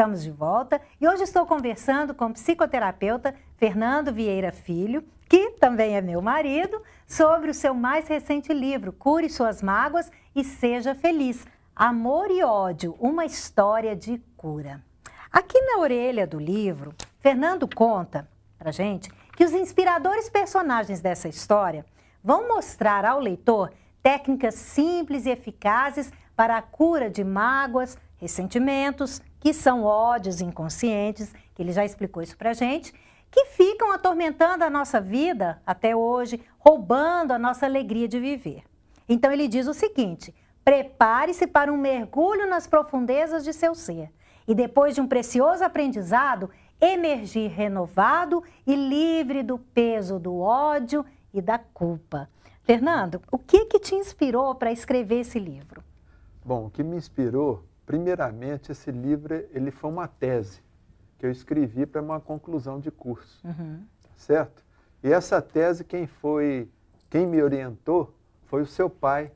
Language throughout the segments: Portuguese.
Estamos de volta e hoje estou conversando com o psicoterapeuta Fernando Vieira Filho, que também é meu marido, sobre o seu mais recente livro, Cure Suas Mágoas e Seja Feliz. Amor e Ódio, uma história de cura. Aqui na orelha do livro, Fernando conta pra gente que os inspiradores personagens dessa história vão mostrar ao leitor técnicas simples e eficazes para a cura de mágoas, ressentimentos, que são ódios inconscientes, que ele já explicou isso pra gente, que ficam atormentando a nossa vida até hoje, roubando a nossa alegria de viver. Então ele diz o seguinte: prepare-se para um mergulho nas profundezas de seu ser e depois de um precioso aprendizado, emergir renovado e livre do peso do ódio e da culpa. Fernando, o que te inspirou para escrever esse livro? Bom, o que me inspirou, primeiramente, esse livro ele foi uma tese que eu escrevi para uma conclusão de curso, certo? E essa tese, quem me orientou foi o seu pai,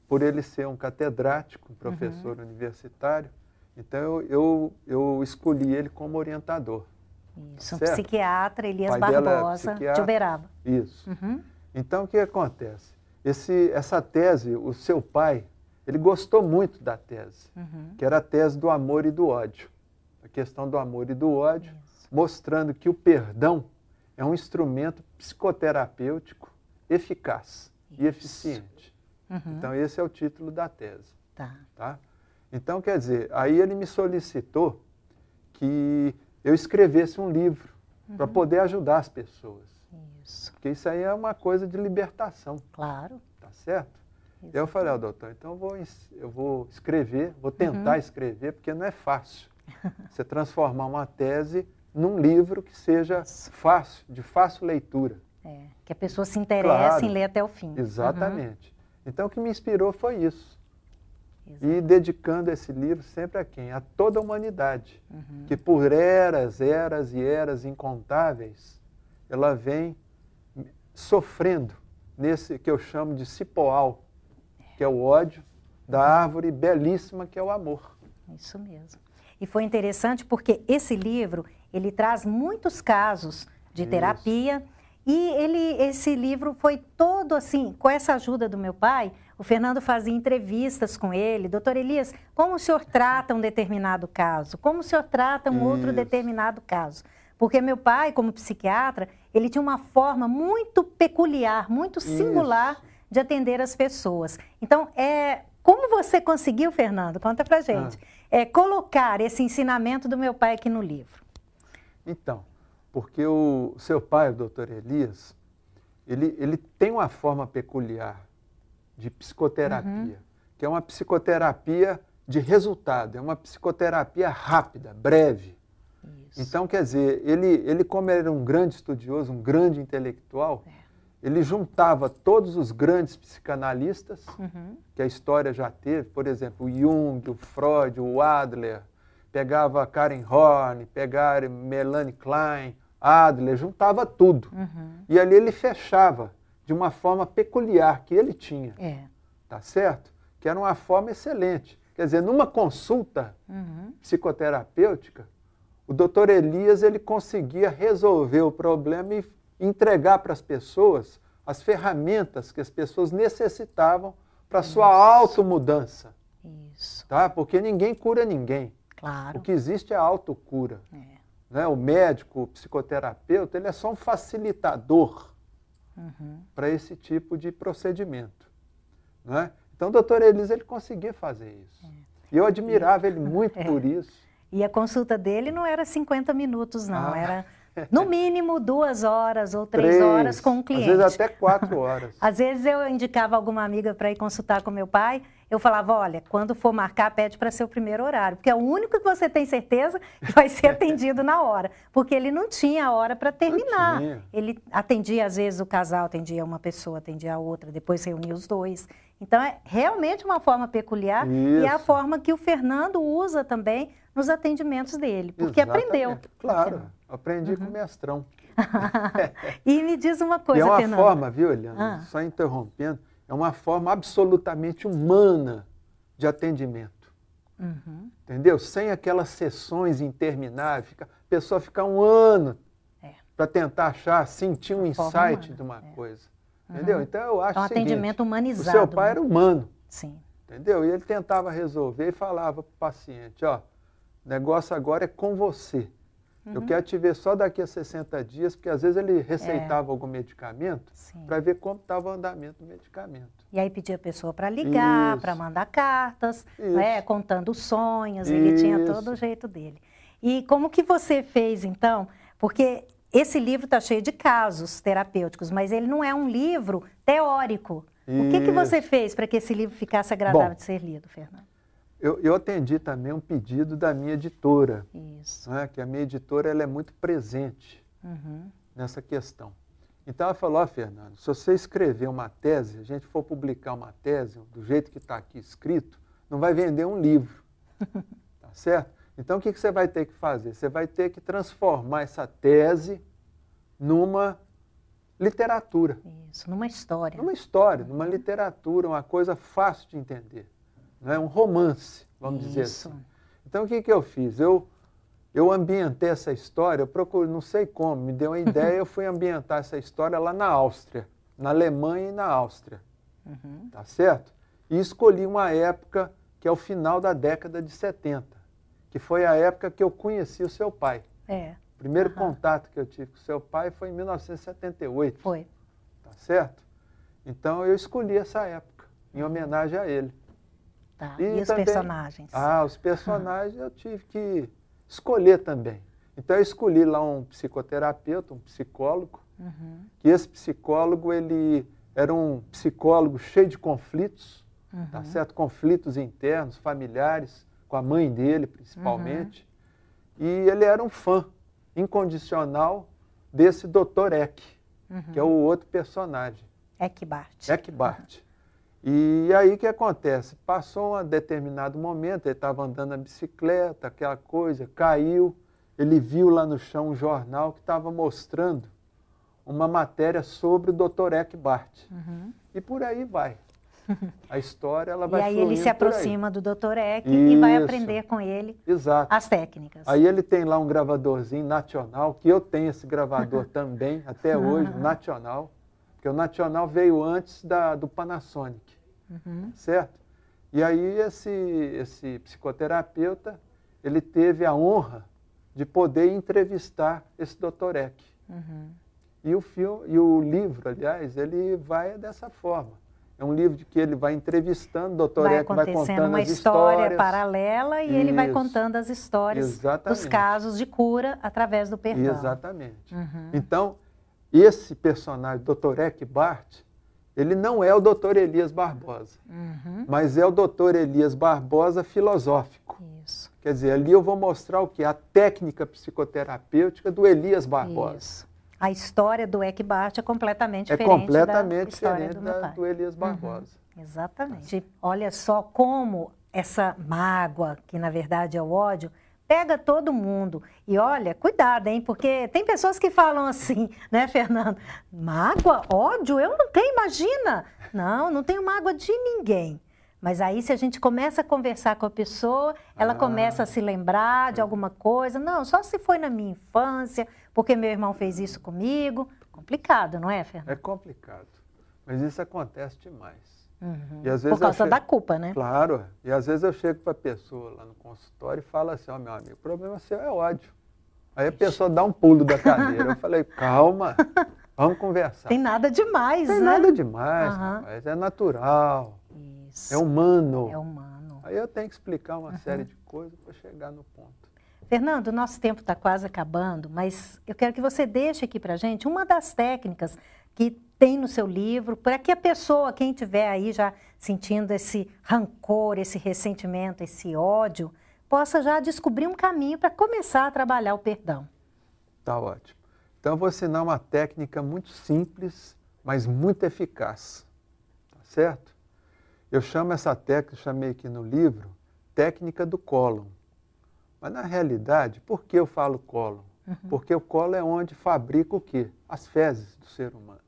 por ele ser um catedrático, um professor universitário. Então, eu escolhi ele como orientador. Isso, certo? Um psiquiatra, Elias Pai Barbosa, de Uberaba. Isso. Então, o que acontece? Essa tese, o seu pai, ele gostou muito da tese, que era a tese do amor e do ódio. A questão do amor e do ódio, mostrando que o perdão é um instrumento psicoterapêutico eficaz e eficiente. Então, esse é o título da tese. Tá? Então, quer dizer, aí ele me solicitou que eu escrevesse um livro para poder ajudar as pessoas. Isso. Porque isso aí é uma coisa de libertação. Claro. Tá certo? Eu falei, doutor, então eu vou escrever, vou tentar escrever, porque não é fácil você transformar uma tese num livro que seja fácil, de fácil leitura. Que a pessoa se interesse em ler até o fim. Exatamente. Então, o que me inspirou foi isso. E dedicando esse livro sempre a quem? A toda a humanidade, que por eras e eras incontáveis, ela vem sofrendo nesse que eu chamo de cipoal, que é o ódio, da árvore belíssima que é o amor. Isso mesmo. E foi interessante porque esse livro, ele traz muitos casos de terapia e esse livro foi todo assim, com essa ajuda do meu pai, o Fernando fazia entrevistas com ele. Doutor Elias, como o senhor trata um determinado caso? Como o senhor trata um outro determinado caso? Porque meu pai, como psiquiatra, ele tinha uma forma muito peculiar, muito singular de atender as pessoas. Então, como você conseguiu, Fernando? Conta pra gente. Colocar esse ensinamento do meu pai aqui no livro. Então, porque o seu pai, o doutor Elias, ele tem uma forma peculiar de psicoterapia, que é uma psicoterapia de resultado, é uma psicoterapia rápida, breve. Então, quer dizer, ele como era um grande estudioso, um grande intelectual, ele juntava todos os grandes psicanalistas que a história já teve, por exemplo, o Jung, o Freud, o Adler, pegava Karen Horney, pegava Melanie Klein, Adler, juntava tudo. E ali ele fechava de uma forma peculiar que ele tinha, tá certo? Que era uma forma excelente. Quer dizer, numa consulta psicoterapêutica, o doutor Elias ele conseguia resolver o problema e entregar para as pessoas as ferramentas que as pessoas necessitavam para a sua automudança. Tá? Porque ninguém cura ninguém. Claro. O que existe é a autocura. Né? O médico, o psicoterapeuta, ele é só um facilitador para esse tipo de procedimento. Né? Então, o doutor Elias ele conseguia fazer isso. E eu admirava ele muito por isso. E a consulta dele não era 50 minutos, não. Era, no mínimo, 2 horas ou 3 horas com o cliente. Às vezes até 4 horas. Às vezes eu indicava alguma amiga para ir consultar com meu pai. Eu falava, olha, quando for marcar, pede para ser o primeiro horário. Porque é o único que você tem certeza que vai ser atendido na hora. Porque ele não tinha hora para terminar. Ele atendia, às vezes, o casal, atendia uma pessoa, atendia a outra, depois reunia os dois. Então, é realmente uma forma peculiar e é a forma que o Fernando usa também nos atendimentos dele, porque aprendeu. Claro, aprendi com o mestrão. E me diz uma coisa, e é uma Fernando. forma, viu, Eliana, só interrompendo, é uma forma absolutamente humana de atendimento. Entendeu? Sem aquelas sessões intermináveis, a pessoa ficar um ano para tentar achar, sentir um insight de uma coisa. Entendeu? Então eu acho um atendimento humanizado. O seu pai era humano. Sim. Entendeu? E ele tentava resolver e falava para o paciente, ó, o negócio agora é com você. Eu quero te ver só daqui a 60 dias, porque às vezes ele receitava algum medicamento para ver como estava o andamento do medicamento. E aí pedia a pessoa para ligar, para mandar cartas, né, contando os sonhos, ele tinha todo o jeito dele. E como que você fez então? Porque esse livro está cheio de casos terapêuticos, mas ele não é um livro teórico. O que você fez para que esse livro ficasse agradável de ser lido, Fernando? Eu atendi também um pedido da minha editora. Isso. Né, que a minha editora ela é muito presente nessa questão. Então ela falou, ó, Fernando, se você escrever uma tese, a gente for publicar uma tese, do jeito que está aqui escrito, não vai vender um livro. Tá certo? Então o que você vai ter que fazer? Você vai ter que transformar essa tese numa literatura. Isso, numa história. Numa história, numa literatura, uma coisa fácil de entender. Não é um romance, vamos dizer assim. Então, o que eu fiz? Eu ambientei essa história, eu procurei, não sei como, me deu uma ideia, eu fui ambientar essa história lá na Áustria, na Alemanha e na Áustria. Tá certo? E escolhi uma época que é o final da década de 70, que foi a época que eu conheci o seu pai. O primeiro contato que eu tive com o seu pai foi em 1978. Foi. Tá certo? Então, eu escolhi essa época, em homenagem a ele. Tá. E os personagens? Os personagens eu tive que escolher também. Então eu escolhi lá um psicoterapeuta, um psicólogo, que esse psicólogo ele era um psicólogo cheio de conflitos, tá certo? Conflitos internos, familiares, com a mãe dele principalmente. E ele era um fã incondicional desse Dr. Eck, que é o outro personagem. Eckbart. Eckbart. E aí o que acontece? Passou um determinado momento, ele estava andando na bicicleta, aquela coisa, caiu, ele viu lá no chão um jornal que estava mostrando uma matéria sobre o Dr. Eckbart. E por aí vai. A história ela vai fluindo. E aí ele se aproxima do Dr. Eck e vai aprender com ele as técnicas. Aí ele tem lá um gravadorzinho nacional, que eu tenho esse gravador também, até hoje, nacional. Porque o Nacional veio antes do Panasonic, certo? E aí esse psicoterapeuta, ele teve a honra de poder entrevistar esse Dr. Eck. E o livro, aliás, ele vai dessa forma. É um livro de que ele vai entrevistando, o Dr. Eck vai contando uma as história histórias. paralela e ele vai contando as histórias dos casos de cura através do perdão. Exatamente. Então, esse personagem, Dr. Eckbart, ele não é o Dr. Elias Barbosa, mas é o Dr. Elias Barbosa filosófico. Isso. Quer dizer, ali eu vou mostrar o quê? A técnica psicoterapêutica do Elias Barbosa. Isso. A história do Eckbart é completamente diferente do Elias Barbosa. Exatamente. Olha só como essa mágoa, que na verdade é o ódio, pega todo mundo. E olha, cuidado, hein? Porque tem pessoas que falam assim, né, Fernando? Mágoa? Ódio? Eu não tenho, imagina! Não tenho mágoa de ninguém. Mas aí, se a gente começa a conversar com a pessoa, ela começa a se lembrar de alguma coisa. Não, só se foi na minha infância, porque meu irmão fez isso comigo. Complicado, não é, Fernando? É complicado. Mas isso acontece demais. E às vezes por causa da culpa, né? Claro. E às vezes eu chego para a pessoa lá no consultório e falo assim, ó, meu amigo, o problema seu é ódio. Aí a pessoa dá um pulo da cadeira. Eu falei, calma, vamos conversar. Tem nada demais, né? Tem nada demais, rapaz. É natural. Isso. É humano. É humano. Aí eu tenho que explicar uma série de coisas para chegar no ponto. Fernando, o nosso tempo está quase acabando, mas eu quero que você deixe aqui para a gente uma das técnicas que tem no seu livro, para que a pessoa, quem estiver aí já sentindo esse rancor, esse ressentimento, esse ódio, possa já descobrir um caminho para começar a trabalhar o perdão. Tá ótimo. Então eu vou ensinar uma técnica muito simples, mas muito eficaz. Tá certo? Eu chamo essa técnica, chamei aqui no livro, técnica do cólon. Mas na realidade, por que eu falo cólon? Porque o cólon é onde fabrica o quê? As fezes do ser humano.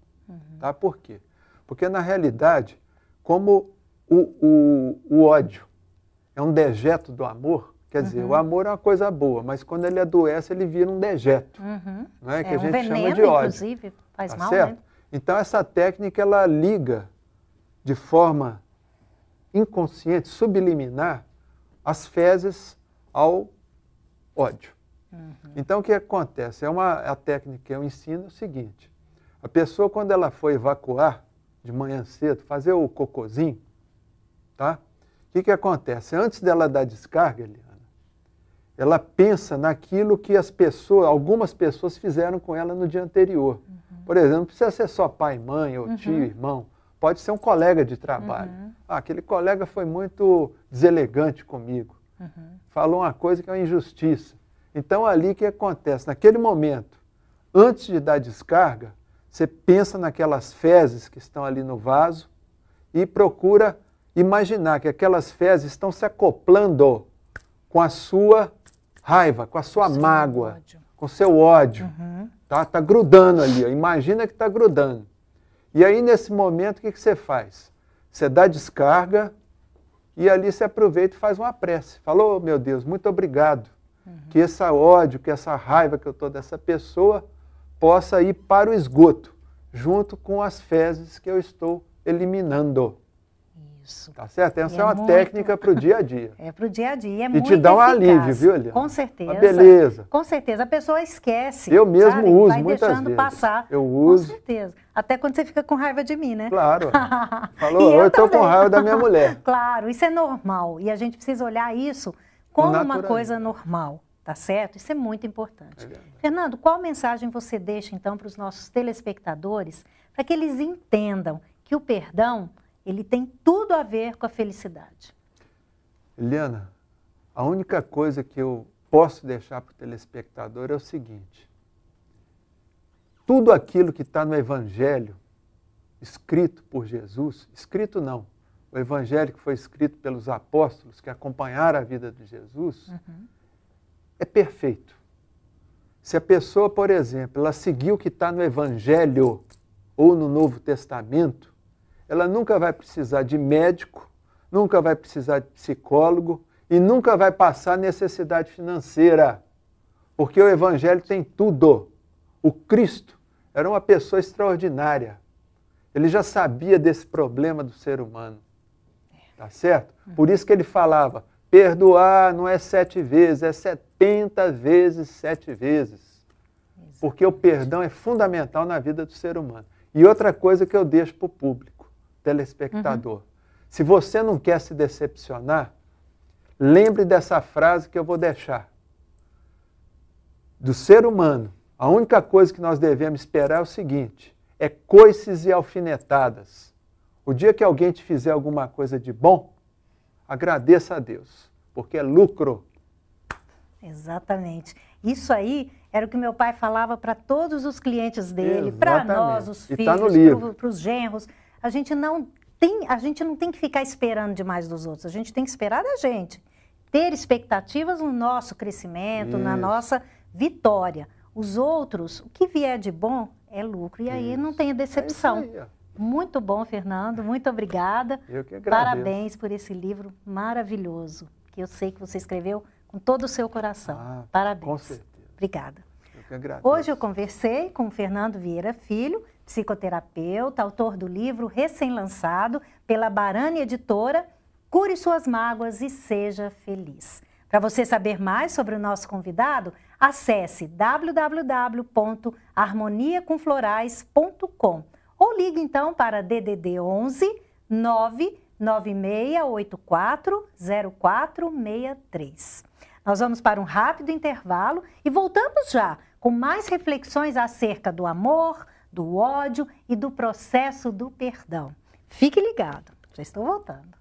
Tá? Por quê? Porque na realidade, como o ódio, é um dejeto do amor, quer dizer, o amor é uma coisa boa, mas quando ele adoece, ele vira um dejeto, não é? Que a gente veneno, chama de ódio. Inclusive, faz Tá mal, certo? né? Então, essa técnica, ela liga de forma inconsciente, subliminar, as fezes ao ódio. Então, o que acontece? A técnica que eu ensino é o seguinte: a pessoa, quando ela for evacuar de manhã cedo, fazer o cocôzinho, tá? O que acontece? Antes dela dar descarga, Eliana, ela pensa naquilo que algumas pessoas fizeram com ela no dia anterior. Por exemplo, não precisa ser só pai, mãe, ou tio, irmão. Pode ser um colega de trabalho. Aquele colega foi muito deselegante comigo. Falou uma coisa que é uma injustiça. Então, ali o que acontece? Naquele momento, antes de dar descarga, você pensa naquelas fezes que estão ali no vaso e procura imaginar que aquelas fezes estão se acoplando com a sua raiva, com a sua mágoa, com o seu ódio. Tá grudando ali, ó. Imagina que está grudando. E aí, nesse momento, o que você faz? Você dá descarga e ali você aproveita e faz uma prece. Fala: oh, meu Deus, muito obrigado. Que esse ódio, que essa raiva que eu estou dessa pessoa possa ir para o esgoto, junto com as fezes que eu estou eliminando. Isso. Tá certo? Essa é uma técnica para o dia a dia. É para o dia a dia. E te dá um alívio, viu, Eliana? Com certeza. Uma beleza. Com certeza. A pessoa esquece. Eu mesmo uso vai muitas deixando vezes. Passar. Eu uso. Com certeza. Até quando você fica com raiva de mim, né? Claro. Falou, eu estou com raiva da minha mulher. Claro, isso é normal. E a gente precisa olhar isso como uma coisa normal. Tá certo? Isso é muito importante. Fernando, qual mensagem você deixa, então, para os nossos telespectadores, para que eles entendam que o perdão, ele tem tudo a ver com a felicidade? Eliana, a única coisa que eu posso deixar para o telespectador é o seguinte: tudo aquilo que está no Evangelho, escrito por Jesus, escrito não, o Evangelho que foi escrito pelos apóstolos que acompanharam a vida de Jesus, é perfeito. Se a pessoa, por exemplo, ela seguiu o que está no Evangelho ou no Novo Testamento, ela nunca vai precisar de médico, nunca vai precisar de psicólogo e nunca vai passar necessidade financeira, porque o Evangelho tem tudo. O Cristo era uma pessoa extraordinária. Ele já sabia desse problema do ser humano. Tá certo? Por isso que ele falava: perdoar não é 7 vezes, é 70 vezes 7 vezes. Porque o perdão é fundamental na vida do ser humano. E outra coisa que eu deixo para o público, telespectador: se você não quer se decepcionar, lembre dessa frase que eu vou deixar. Do ser humano, a única coisa que nós devemos esperar é o seguinte: é coices e alfinetadas. O dia que alguém te fizer alguma coisa de bom, agradeça a Deus, porque é lucro. Exatamente. Isso aí era o que meu pai falava para todos os clientes dele, para nós, os filhos, para os genros. A gente não tem que ficar esperando demais dos outros, a gente tem que esperar da gente. Ter expectativas no nosso crescimento, na nossa vitória. Os outros, o que vier de bom é lucro, e aí não tem decepção. É isso aí, ó. Muito bom, Fernando, muito obrigada. Eu que agradeço. Parabéns por esse livro maravilhoso, que eu sei que você escreveu com todo o seu coração. Parabéns. Com certeza. Obrigada. Eu que agradeço. Hoje eu conversei com o Fernando Vieira Filho, psicoterapeuta, autor do livro recém-lançado pela Barani Editora, Cure Suas Mágoas e Seja Feliz. Para você saber mais sobre o nosso convidado, acesse www.harmoniacomflorais.com ou ligue então para DDD 11 99684 0463. Nós vamos para um rápido intervalo e voltamos já com mais reflexões acerca do amor, do ódio e do processo do perdão. Fique ligado, já estou voltando.